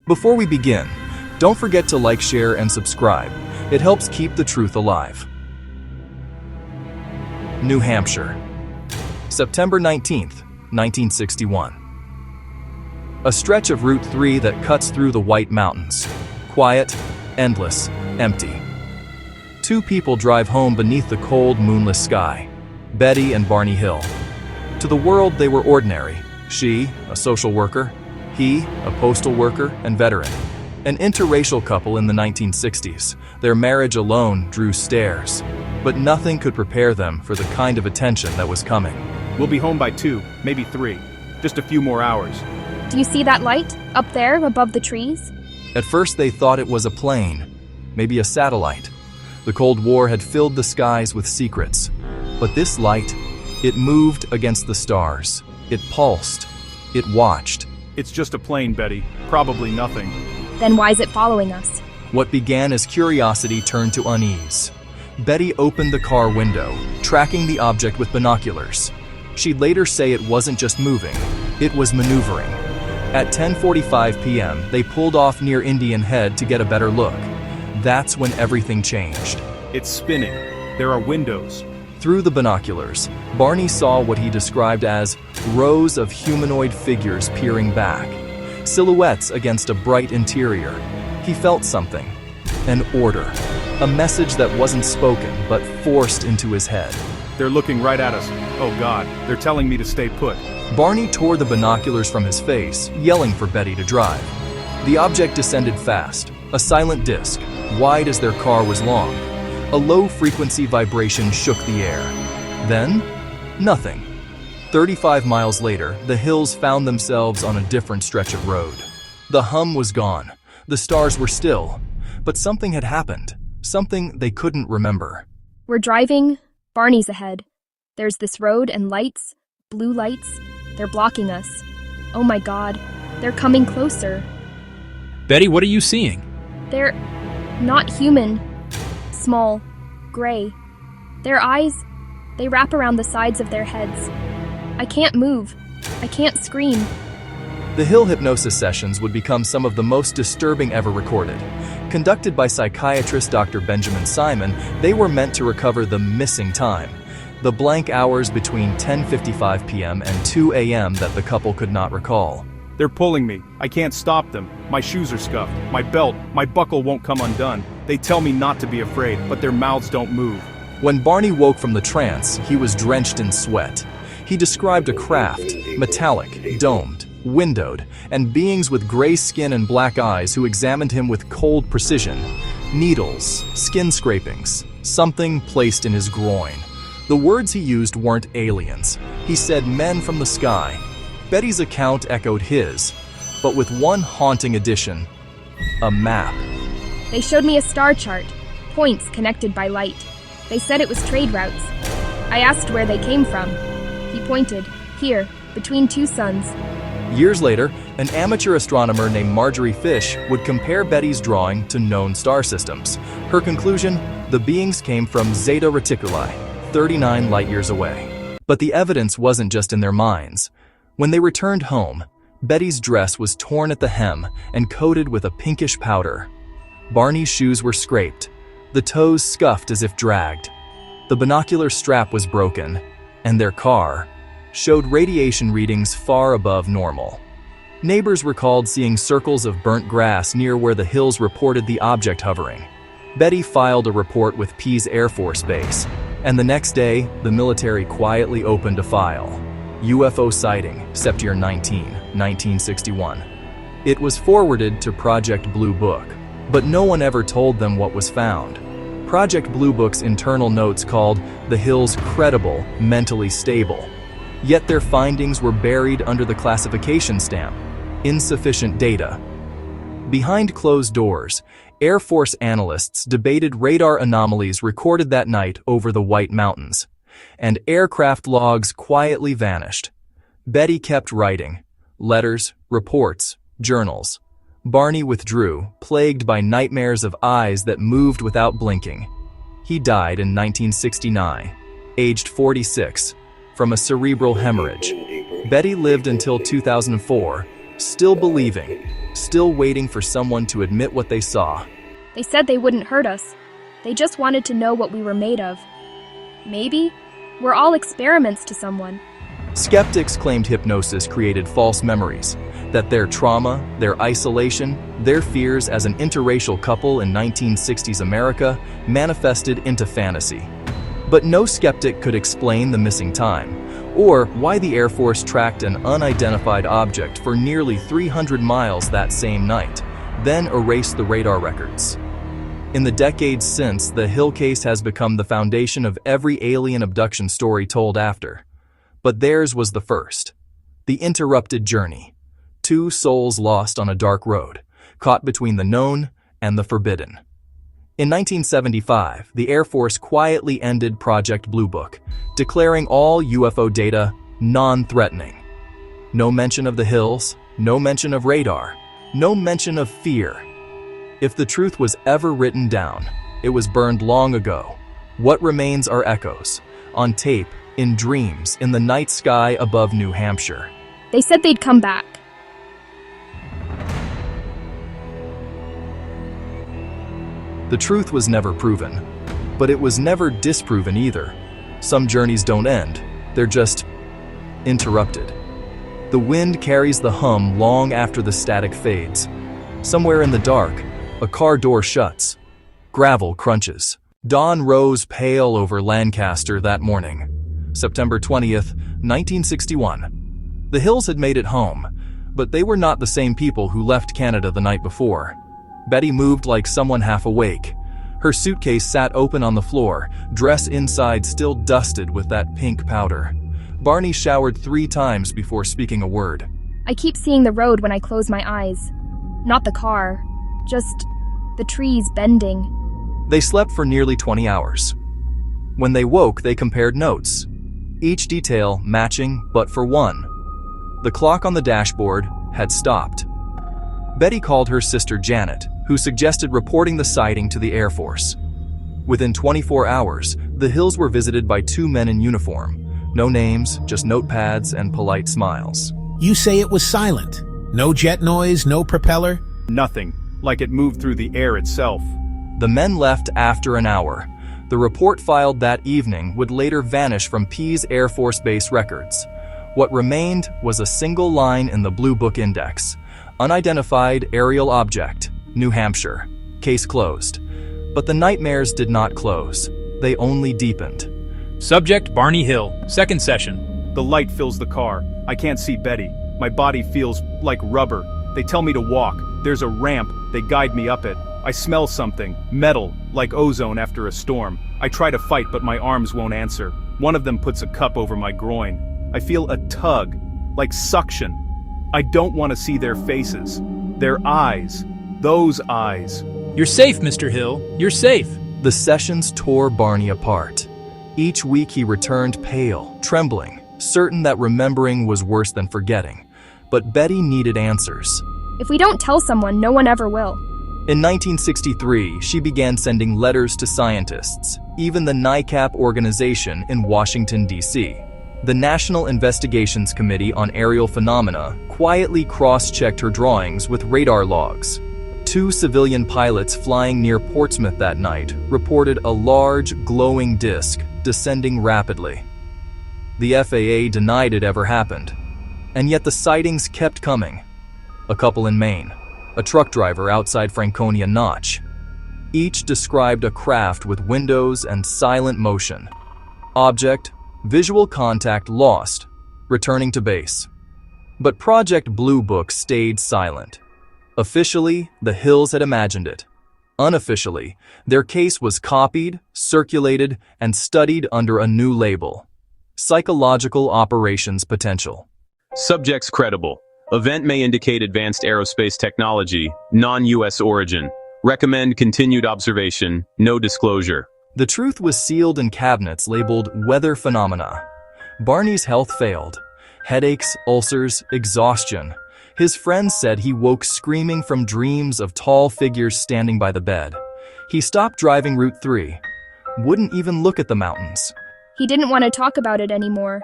Before we begin, don't forget to like, share, and subscribe. It helps keep the truth alive. New Hampshire, September 19th, 1961. A stretch of Route 3 that cuts through the White Mountains. Quiet, endless, empty. Two people drive home beneath the cold, moonless sky. Betty and Barney Hill. To the world, they were ordinary. She, a social worker. He, a postal worker and veteran. An interracial couple in the 1960s. Their marriage alone drew stares. But nothing could prepare them for the kind of attention that was coming. We'll be home by 2, maybe 3. Just a few more hours. Do you see that light up there above the trees? At first they thought it was a plane, maybe a satellite. The Cold War had filled the skies with secrets. But this light, it moved against the stars. It pulsed. It watched. It's just a plane, Betty. Probably nothing. Then why is it following us? What began as curiosity turned to unease. Betty opened the car window, tracking the object with binoculars. She'd later say it wasn't just moving, it was maneuvering. At 10:45 p.m., they pulled off near Indian Head to get a better look. That's when everything changed. It's spinning. There are windows. Through the binoculars, Barney saw what he described as rows of humanoid figures peering back, silhouettes against a bright interior. He felt something, an order, a message that wasn't spoken but forced into his head. They're looking right at us. Oh God, they're telling me to stay put. Barney tore the binoculars from his face, yelling for Betty to drive. The object descended fast, a silent disc, wide as their car was long. A low-frequency vibration shook the air. Then, nothing. 35 miles later, the Hills found themselves on a different stretch of road. The hum was gone. The stars were still. But something had happened. Something they couldn't remember. We're driving. Barney's ahead. There's this road and lights, blue lights. They're blocking us. Oh my God, they're coming closer. Betty, what are you seeing? They're not human. Small, gray. Their eyes, they wrap around the sides of their heads. I can't move. I can't scream. The Hill hypnosis sessions would become some of the most disturbing ever recorded. Conducted by psychiatrist Dr. Benjamin Simon, they were meant to recover the missing time, the blank hours between 10:55 p.m. and 2 a.m. that the couple could not recall. They're pulling me. I can't stop them. My shoes are scuffed. My belt, my buckle won't come undone. They tell me not to be afraid, but their mouths don't move. When Barney woke from the trance, he was drenched in sweat. He described a craft, metallic, domed, windowed, and beings with gray skin and black eyes who examined him with cold precision. Needles, skin scrapings, something placed in his groin. The words he used weren't aliens. He said men from the sky. Betty's account echoed his, but with one haunting addition: a map. They showed me a star chart, points connected by light. They said it was trade routes. I asked where they came from. He pointed, here, between two suns. Years later, an amateur astronomer named Marjorie Fish would compare Betty's drawing to known star systems. Her conclusion: the beings came from Zeta Reticuli, 39 light-years away. But the evidence wasn't just in their minds. When they returned home, Betty's dress was torn at the hem and coated with a pinkish powder. Barney's shoes were scraped, the toes scuffed as if dragged. The binocular strap was broken, and their car showed radiation readings far above normal. Neighbors recalled seeing circles of burnt grass near where the Hills reported the object hovering. Betty filed a report with Pease Air Force Base, and the next day, the military quietly opened a file. UFO sighting, September 19, 1961. It was forwarded to Project Blue Book, but no one ever told them what was found. Project Blue Book's internal notes called the Hills credible, mentally stable. Yet their findings were buried under the classification stamp, insufficient data. Behind closed doors, Air Force analysts debated radar anomalies recorded that night over the White Mountains, and aircraft logs quietly vanished. Betty kept writing letters, reports, journals. Barney withdrew, plagued by nightmares of eyes that moved without blinking. He died in 1969, aged 46, from a cerebral hemorrhage. Betty lived until 2004, still believing, still waiting for someone to admit what they saw. They said they wouldn't hurt us. They just wanted to know what we were made of. Maybe we're all experiments to someone. Skeptics claimed hypnosis created false memories, that their trauma, their isolation, their fears as an interracial couple in 1960s America manifested into fantasy. But no skeptic could explain the missing time, or why the Air Force tracked an unidentified object for nearly 300 miles that same night, then erased the radar records. In the decades since, the Hill case has become the foundation of every alien abduction story told after. But theirs was the first. The interrupted journey. Two souls lost on a dark road, caught between the known and the forbidden. In 1975, the Air Force quietly ended Project Blue Book, declaring all UFO data non-threatening. No mention of the Hills, no mention of radar, no mention of fear. If the truth was ever written down, it was burned long ago. What remains are echoes, on tape, in dreams, in the night sky above New Hampshire. They said they'd come back. The truth was never proven, but it was never disproven either. Some journeys don't end, they're just interrupted. The wind carries the hum long after the static fades. Somewhere in the dark, a car door shuts. Gravel crunches. Dawn rose pale over Lancaster that morning. September 20th, 1961. The Hills had made it home, but they were not the same people who left Canada the night before. Betty moved like someone half awake. Her suitcase sat open on the floor, dress inside still dusted with that pink powder. Barney showered 3 times before speaking a word. I keep seeing the road when I close my eyes. Not the car, just the trees bending. They slept for nearly 20 hours. When they woke, they compared notes. Each detail matching but for one. The clock on the dashboard had stopped. Betty called her sister Janet, who suggested reporting the sighting to the Air Force. Within 24 hours, the Hills were visited by 2 men in uniform. No names, just notepads and polite smiles. You say it was silent. No jet noise, no propeller? Nothing, like it moved through the air itself. The men left after an hour. The report filed that evening would later vanish from Pease Air Force Base records. What remained was a single line in the Blue Book Index. Unidentified aerial object, New Hampshire. Case closed. But the nightmares did not close. They only deepened. Subject Barney Hill, second session. The light fills the car. I can't see Betty. My body feels like rubber. They tell me to walk. There's a ramp. They guide me up it. I smell something, metal, like ozone after a storm. I try to fight, but my arms won't answer. One of them puts a cup over my groin. I feel a tug, like suction. I don't want to see their faces. Their eyes. Those eyes. You're safe, Mr. Hill. You're safe. The sessions tore Barney apart. Each week he returned pale, trembling, certain that remembering was worse than forgetting. But Betty needed answers. If we don't tell someone, no one ever will. In 1963, she began sending letters to scientists, even the NICAP organization in Washington, D.C. The National Investigations Committee on Aerial Phenomena quietly cross-checked her drawings with radar logs. 2 civilian pilots flying near Portsmouth that night reported a large, glowing disc descending rapidly. The FAA denied it ever happened, and yet the sightings kept coming. A couple in Maine, a truck driver outside Franconia Notch. Each described a craft with windows and silent motion. Object, visual contact lost, returning to base. But Project Blue Book stayed silent. Officially, the Hills had imagined it. Unofficially, their case was copied, circulated, and studied under a new label: Psychological Operations Potential. Subjects credible. Event may indicate advanced aerospace technology, non-US origin. Recommend continued observation, no disclosure. The truth was sealed in cabinets labeled weather phenomena. Barney's health failed. Headaches, ulcers, exhaustion. His friends said he woke screaming from dreams of tall figures standing by the bed. He stopped driving Route 3. Wouldn't even look at the mountains. He didn't want to talk about it anymore.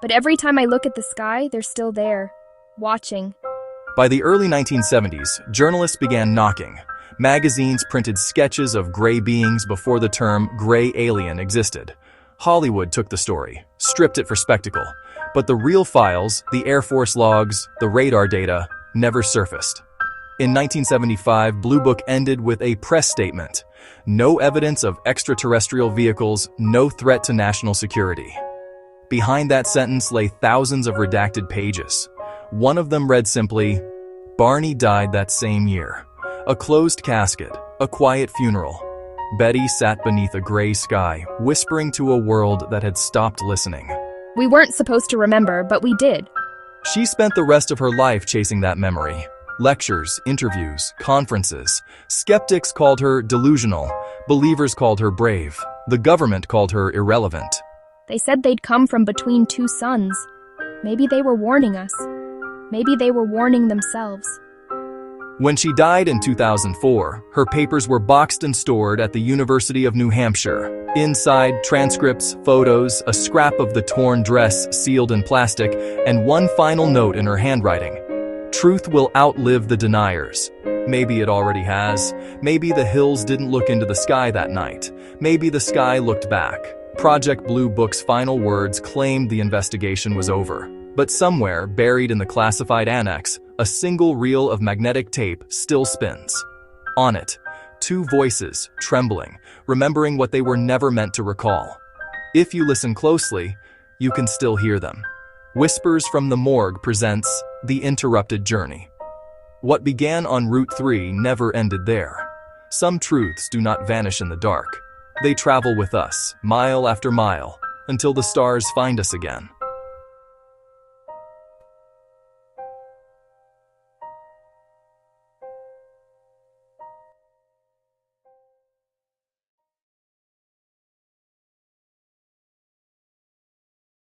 But every time I look at the sky, they're still there, watching. By the early 1970s, journalists began knocking. Magazines printed sketches of gray beings before the term gray alien existed. Hollywood took the story, stripped it for spectacle. But the real files, the Air Force logs, the radar data, never surfaced. In 1975, Blue Book ended with a press statement. No evidence of extraterrestrial vehicles, no threat to national security. Behind that sentence lay thousands of redacted pages. One of them read simply, "Barney died that same year. A closed casket, a quiet funeral. Betty sat beneath a gray sky, whispering to a world that had stopped listening." We weren't supposed to remember, but we did. She spent the rest of her life chasing that memory. Lectures, interviews, conferences. Skeptics called her delusional. Believers called her brave. The government called her irrelevant. They said they'd come from between two suns. Maybe they were warning us. Maybe they were warning themselves. When she died in 2004, her papers were boxed and stored at the University of New Hampshire. Inside, transcripts, photos, a scrap of the torn dress sealed in plastic, and one final note in her handwriting. Truth will outlive the deniers. Maybe it already has. Maybe the hills didn't look into the sky that night. Maybe the sky looked back. Project Blue Book's final words claimed the investigation was over. But somewhere, buried in the classified annex, a single reel of magnetic tape still spins. On it, two voices, trembling, remembering what they were never meant to recall. If you listen closely, you can still hear them. Whispers from the Morgue presents The Interrupted Journey. What began on Route 3 never ended there. Some truths do not vanish in the dark. They travel with us, mile after mile, until the stars find us again.